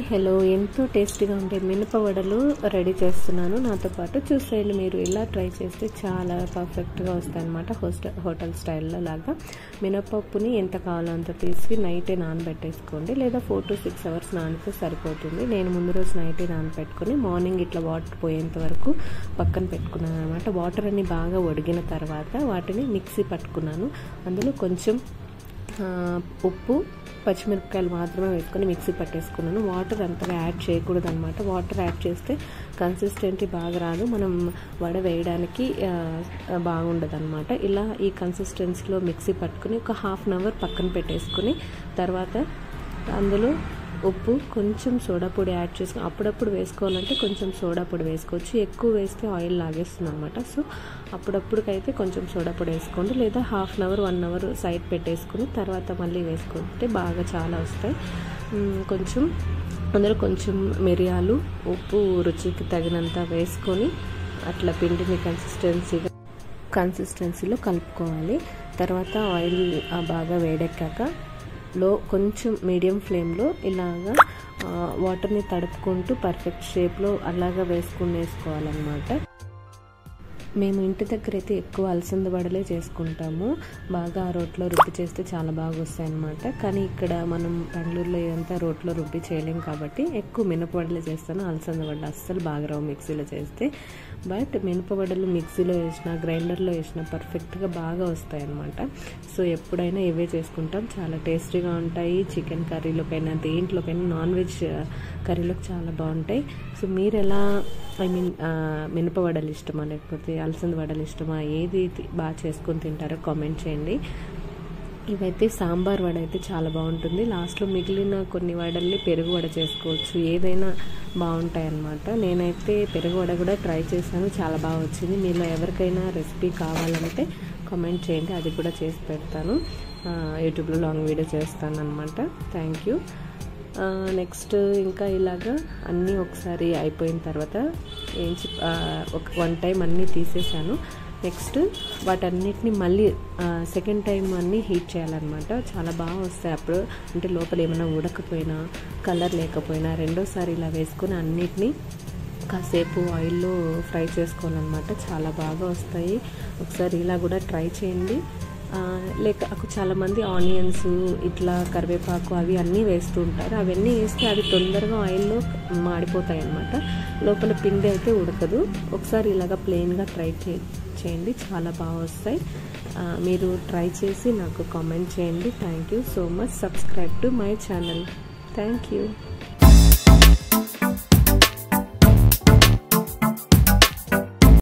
Hello ఎంతో టేస్టీగా ఉండే మినప వడలు రెడీ చేస్తున్నాను. నాతో పాటు చూసేయండి. మీరు ఇలా ట్రై చేస్తే చాలా పర్ఫెక్ట్గా వస్తాయన్నమాట. హోటల్ స్టైల్లో లాగా మినపప్పుని ఎంత కావాలో అంత తీసి నైటే నానబెట్టేసుకోండి, లేదా 4 to 6 hours నానితే సరిపోతుంది. నేను ముందు రోజు నైటే నానబెట్టుకుని మార్నింగ్ ఇట్లా వాటర్ పోయేంత వరకు పక్కన పెట్టుకున్నాను అనమాట. వాటర్ అన్ని బాగా ఉడికిన తర్వాత వాటిని మిక్సీ పట్టుకున్నాను. అందులో కొంచెం ఉప్పు, పచ్చిమిరపకాయలు మాత్రమే వేసుకొని మిక్సీ పట్టేసుకున్నాను. వాటర్ అంతగా యాడ్ చేయకూడదు అనమాట. వాటర్ యాడ్ చేస్తే కన్సిస్టెన్సీ బాగా రాదు, మనం వడ వేయడానికి బాగుండదు అనమాట. ఇలా ఈ కన్సిస్టెన్సీలో మిక్సీ పట్టుకుని ఒక 1/2 hour పక్కన పెట్టేసుకుని తర్వాత అందులో ఉప్పు, కొంచెం సోడా పొడి యాడ్ చేసుకుని అప్పుడప్పుడు వేసుకోవాలంటే కొంచెం సోడా పొడి వేసుకోవచ్చు. ఎక్కువ వేస్తే ఆయిల్ లాగేస్తుంది అనమాట. సో అప్పుడప్పుడుకైతే కొంచెం సోడా పొడి వేసుకోండి, లేదా 1/2 hour 1 hour సైడ్ పెట్టేసుకుని తర్వాత మళ్ళీ వేసుకుంటే బాగా చాలా వస్తాయి. అందులో కొంచెం మిరియాలు, ఉప్పు రుచికి తగినంత వేసుకొని అట్లా పిండిని కన్సిస్టెన్సీలో కలుపుకోవాలి. తర్వాత ఆయిల్ బాగా వేడెక్కాక కొంచెం మీడియం ఫ్లేమ్లో ఇలాగా వాటర్ని తడుపుకుంటూ పర్ఫెక్ట్ షేప్లో అలాగా వేసుకోవాలన్నమాట. మేము ఇంటి దగ్గర అయితే ఎక్కువ అలసంద వడలే చేసుకుంటాము. బాగా రోట్లో రుబ్బి చేస్తే చాలా బాగా వస్తాయి అన్నమాట. కానీ ఇక్కడ మనం బెంగళూరులో ఇదంతా రోట్లో రుబ్బి చేయలేం కాబట్టి ఎక్కువ మినపవడలే చేస్తాను. అలసంద వడలు అస్సలు బాగా రావు మిక్సీలో చేస్తే. బట్ మినపవడలు మిక్సీలో వేసినా గ్రైండర్లో వేసినా పర్ఫెక్ట్గా బాగా వస్తాయి అన్నమాట. సో ఎప్పుడైనా ఇవే చేసుకుంటాం. చాలా టేస్టీగా ఉంటాయి. చికెన్ కర్రీలోకైనా దేంట్లోకైనా నాన్ వెజ్ కర్రీలోకి చాలా బాగుంటాయి. సో మీరు ఎలా మినపవడలు ఇష్టమా లేకపోతే అలసంద వడలు ఇష్టమా, ఏది బాగా చేసుకొని తింటారో కామెంట్ చేయండి. ఇవైతే సాంబార్ వడ అయితే చాలా బాగుంటుంది. లాస్ట్లో మిగిలిన కొన్ని వడల్ని పెరుగు వడ చేసుకోవచ్చు. ఏదైనా బాగుంటాయి అన్నమాట. నేనైతే పెరుగు వడ కూడా ట్రై చేశాను, చాలా బాగా వచ్చింది. మీలో ఎవరికైనా రెసిపీ కావాలంటే కామెంట్ చేయండి, అది కూడా చేసి పెడతాను. యూట్యూబ్లో లాంగ్ వీడియో చేస్తాను అనమాట. Thank you. నెక్స్ట్ ఇంకా ఇలాగా అన్నీ ఒకసారి అయిపోయిన తర్వాత ఒక 1 time అన్నీ తీసేసాను. నెక్స్ట్ వాటన్నిటిని మళ్ళీ సెకండ్ టైం అన్నీ హీట్ చేయాలన్నమాట. చాలా బాగా వస్తాయి అప్పుడు. అంటే లోపల ఏమైనా ఉడకపోయినా, కలర్ లేకపోయినా రెండోసారి ఇలా వేసుకొని అన్నిటినీ కాసేపు ఆయిల్లో ఫ్రై చేసుకోవాలన్నమాట. చాలా బాగా వస్తాయి. ఒకసారి ఇలా కూడా ట్రై చేయండి. చాలామంది ఆనియన్స్, ఇట్లా కరివేపాకు అవి అన్నీ వేస్తూ ఉంటారు. అవన్నీ వేస్తే అవి తొందరగా ఆయిల్లో మాడిపోతాయి అన్నమాట. లోపల పిండి అయితే ఉడకదు. ఒకసారి ఇలాగా ప్లెయిన్గా ట్రై చేయండి, చాలా బాగా వస్తాయి. మీరు ట్రై చేసి నాకు కామెంట్ చేయండి. Thank you so much. Subscribe to my channel. Thank you.